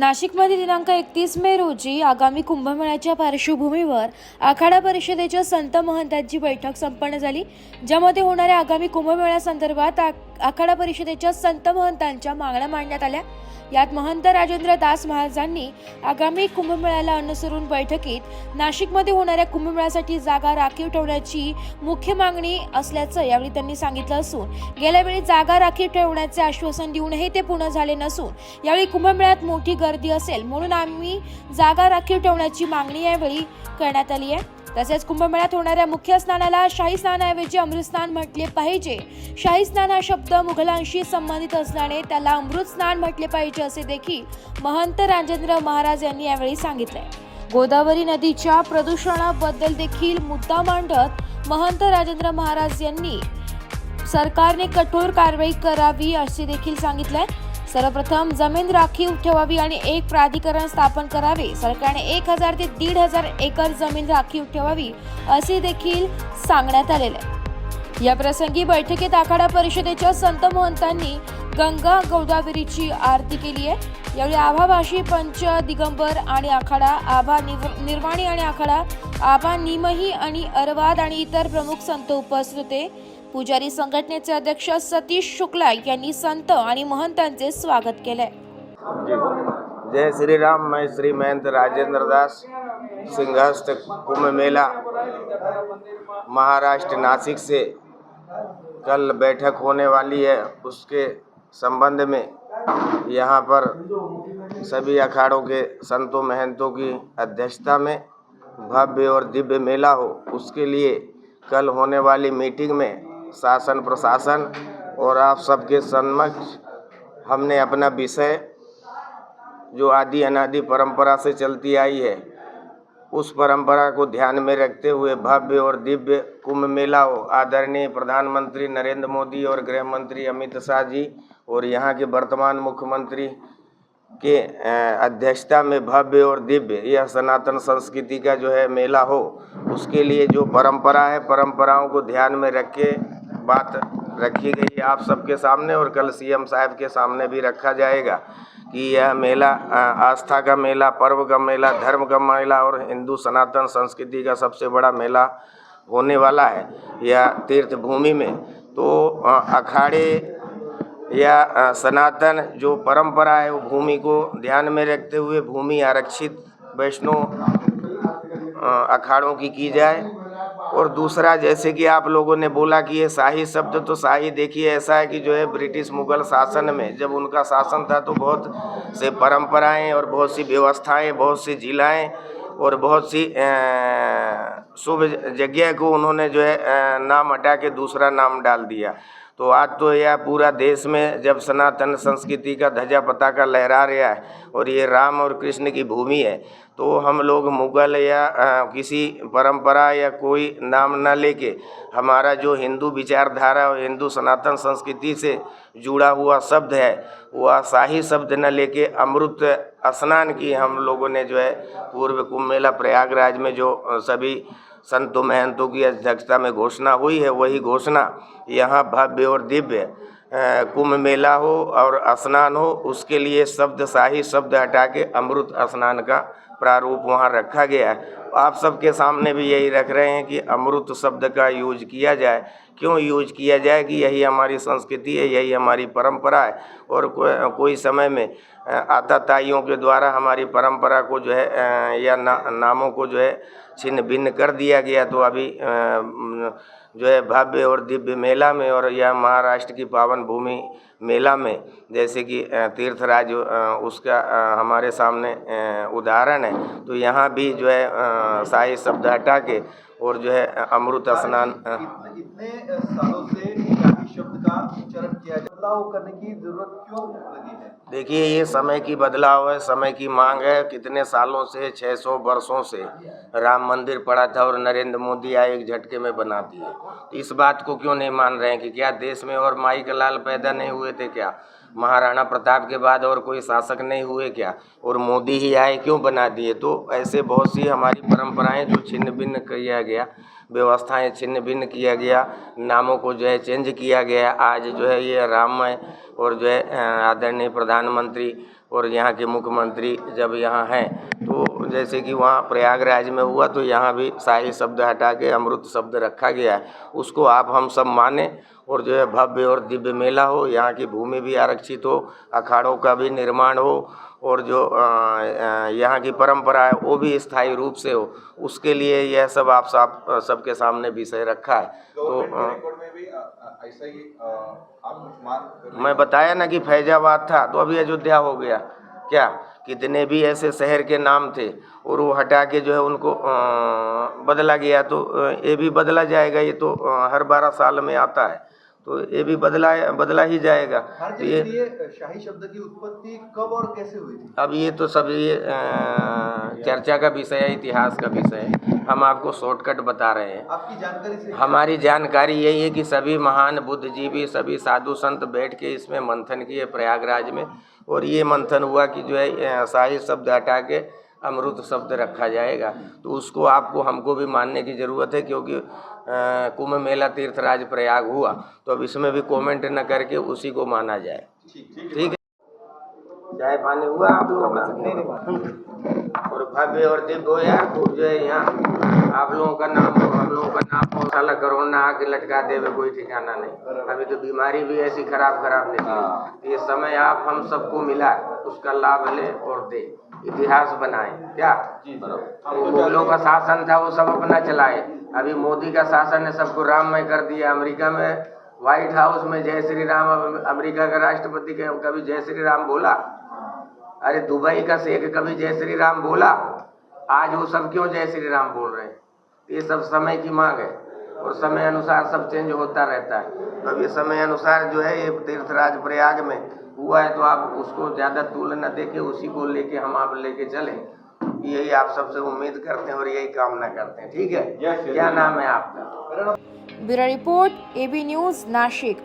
नाशिकमध्ये दिनांक 31 मे रोजी आगामी कुंभमेळ्याच्या पार्श्वभूमीवर आखाडा परिषदेच्या संत महंतांची बैठक संपन्न झाली, ज्यामध्ये होणाऱ्या आगामी कुंभमेळ्यासंदर्भात आखाडा परिषदेच्या संत महंतांच्या मागण्या मांडण्यात आल्या। यात महंत राजेंद्र दास महाराजांनी आगामी कुंभमेळ्याला अनुसरून बैठकीत नाशिकमध्ये होणाऱ्या कुंभमेळ्यासाठी जागा राखीव ठेवण्याची मुख्य मागणी असल्याचं यावेळी त्यांनी सांगितलं असून गेल्या वेळी जागा राखीव ठेवण्याचे आश्वासन देऊनही ते पूर्ण झाले नसून यावेळी कुंभमेळ्यात मोठी गर्दी असेल म्हणून आम्ही जागा राखीव ठेवण्याची मागणी यावेळी करण्यात आली आहे। तसेच कुंभमेळ्यात होणाऱ्या मुख्य स्नानाला शाही स्नानाऐवजी अमृत स्नान म्हटले पाहिजे। शाही स्नान हा शब्द मुघलांशी संबंधित असल्याने त्याला अमृत स्नान म्हटले पाहिजे असे देखील महंत राजेंद्र महाराज यांनी यावेळी सांगितले। गोदावरी नदीच्या प्रदूषणाबद्दल देखील मुद्दा मांडत महंत राजेंद्र महाराज यांनी सरकारने कठोर कारवाई करावी असे देखील सांगितले। सर्वप्रथम जमीन राखीव ठेवावी आणि एक प्राधिकरण स्थापन करावे। सरकारने 1000 ते 1500 एकर जमीन राखीव ठेवावी असे देखील सांगण्यात आलेले आहे। या प्रसंगी बैठकीत आखाडा परिषदेच्या संत महंतांनी गंगा गोदावरीची आरती केली आहे। यावेळी आभाभाषी पंच दिगंबर आणि आखाडा आभा निर्वाणी आणि आखाडा आभा निमही आणि अरवाद आणि इतर प्रमुख संत उपस्थित होते। पुजारी संघटनेचे अध्यक्ष सतीश शुक्ला यांनी संत आणि महंतांचे स्वागत केले। जय श्री राम। मैं श्री महंत राजेंद्र दास सिंहस्थ कुंभ मेला महाराष्ट्र नासिक से कल बैठक होने वाली है, उसके संबंध में यहाँ पर सभी अखाड़ों के संतों महंतों की अध्यक्षता में भव्य और दिव्य मेला हो, उसके लिए कल होने वाली मीटिंग में शासन प्रशासन और आप सबके समक्ष हमने अपना विषय जो आदि अनादि परंपरा से चलती आई है उस परंपरा को ध्यान में रखते हुए भव्य और दिव्य कुंभ मेला हो। आदरणीय प्रधानमंत्री नरेंद्र मोदी और गृह मंत्री अमित शाह जी और यहाँ के वर्तमान मुख्यमंत्री के अध्यक्षता में भव्य और दिव्य यह सनातन संस्कृति का जो है मेला हो, उसके लिए जो परंपरा है परंपराओं को ध्यान में रख के बात रखी गई है आप सबके सामने और कल सीएम साहब के सामने भी रखा जाएगा कि यह मेला आस्था का मेला, पर्व का मेला, धर्म का मेला और हिंदू सनातन संस्कृति का सबसे बड़ा मेला होने वाला है यह तीर्थ भूमि में। तो अखाड़े या सनातन जो परंपरा है वो भूमि को ध्यान में रखते हुए भूमि आरक्षित वैष्णव अखाड़ों की जाए। और दूसरा, जैसे कि आप लोगों ने बोला कि ये शाही शब्द, तो शाही देखिए ऐसा है कि जो है ब्रिटिश मुगल शासन में जब उनका शासन था तो बहुत से परंपराएं और बहुत सी व्यवस्थाएं, बहुत सी जिलाएं और बहुत सी शुभ जगह को उन्होंने जो है नाम हटा के दूसरा नाम डाल दिया। तो आज तो यह पूरा देश में जब सनातन संस्कृति का ध्वजा पताका लहरा रहा है और ये राम और कृष्ण की भूमि है, तो हम लोग मुगल या किसी परंपरा या कोई नाम न लेके हमारा जो हिंदू विचारधारा और हिंदू सनातन संस्कृति से जुड़ा हुआ शब्द है वह शाही शब्द न लेके अमृत स्नान की हम लोगों ने जो है पूर्व कुंभ मेला प्रयागराज में जो सभी संतों महंतों की अध्यक्षता में घोषणा हुई है, वही घोषणा यहाँ भव्य और दिव्य कुंभ मेला हो और स्नान हो, उसके लिए शब्द शाही शब्द हटा के अमृत स्नान का प्रारूप वहाँ रखा गया है। आप सबके सामने भी यही रख रहे हैं कि अमृत शब्द का यूज किया जाए। क्यों यूज किया जाए कि यही हमारी संस्कृति है, यही हमारी परंपरा है और कोई समय में आताताइयों के द्वारा हमारी परंपरा को जो है या नामों को जो है छिन्न भिन्न कर दिया गया। तो अभी जो है भव्य और दिव्य मेला में और यह महाराष्ट्र की पावन भूमि मेला में जैसे कि तीर्थराज उसका हमारे सामने उदाहरण है, तो यहाँ भी जो है शाही शब्द हटा के और जो है अमृत स्नान। इतने सालों से शाही शब्द का उच्चारण किया जाए, बदलाव करने की जरूरत क्यों लगी है? देखिए, ये समय की बदलाव है, समय की मांग है। कितने सालों से 600 वर्षों से राम मंदिर पड़ा था और नरेंद्र मोदी आए एक झटके में बना दिए। तो इस बात को क्यों नहीं मान रहे हैं कि क्या देश में और माई के लाल पैदा नहीं हुए थे क्या? महाराणा प्रताप के बाद और कोई शासक नहीं हुए क्या? और मोदी ही आए क्यों बना दिए? तो ऐसे बहुत सी हमारी परंपराएं जो छिन्न भिन्न किया गया। व्यवस्थाएं छिन्न भिन्न किया गया, नामों को जो है चेंज किया गया। आज जो है ये राममय और जो है आदरणीय प्रधानमंत्री और यहाँ के मुख्यमंत्री जब यहाँ हैं तो जैसे कि वहाँ प्रयागराज में हुआ तो यहाँ भी शाही शब्द हटा के अमृत शब्द रखा गया है। उसको आप हम सब माने और जो है भव्य और दिव्य मेला हो, यहाँ की भूमि भी आरक्षित हो, अखाड़ों का भी निर्माण हो और जो यहाँ की परंपरा है वो भी स्थायी रूप से हो, उसके लिए यह सब आप सबके सामने विषय रखा है। तो में भी ऐसा ही मैं बताया ना कि फैजाबाद था तो अभी अयोध्या हो गया। क्या कितने भी ऐसे शहर के नाम थे और वो हटा के जो है उनको बदला गया, तो ये भी बदला जाएगा। ये तो हर 12 साल में आता है, तो ये भी बदला ही जाएगा। तो ये शाही शब्द की उत्पत्ति कब और कैसे हुई थी? अब ये तो सब ये चर्चा का विषय है, इतिहास का विषय है। हम आपको शॉर्टकट बता रहे हैं। आपकी जानकारी से हमारी जानकारी यही है कि सभी महान बुद्धिजीवी, सभी साधु संत बैठ के इसमें मंथन किए प्रयागराज में, और ये मंथन हुआ कि जो है शाही शब्द हटा के अमृत शब्द रखा जाएगा। तो उसको आपको हमको भी मानने की ज़रूरत है, क्योंकि कुंभ मेला तीर्थराज प्रयाग हुआ, तो अब इसमें भी कमेंट न करके उसी को माना जाए। ठीक है। चाय पानी हुआ आप लोगों का? और भव्य और दिव्य हो यार, खूब जो है यहाँ आप लोगों का नाम हो, हम लोगों का नाम हो। साला कोरोना आके लटका देवे कोई ठिकाना नहीं। अभी तो बीमारी भी ऐसी खराब निकली। ये समय आप हम सबको मिला, उसका लाभ ले और दे, इतिहास बनाए। क्या मुगलों का शासन था वो सब अपना चलाए, अभी मोदी का शासन ने सबको राममय कर दिया। अमेरिका में व्हाइट हाउस में जय श्री राम, अमेरिका का राष्ट्रपति कभी जय श्री राम बोला? अरे दुबई का शेख कभी जय श्री राम बोला? आज वो सब क्यों जय श्री राम बोल रहे हैं? ये सब समय की मांग है और समय अनुसार सब चेंज होता रहता है। अब ये समय अनुसार जो है ये तीर्थराज प्रयाग में हुआ है, तो आप उसको ज़्यादा तुलना देके उसी को लेके हम आप लेके चलें, यही आप सबसे उम्मीद करते हैं और यही कामना करते हैं। ठीक है। क्या नाम है आपका? Bureau report, AB news, Nashik.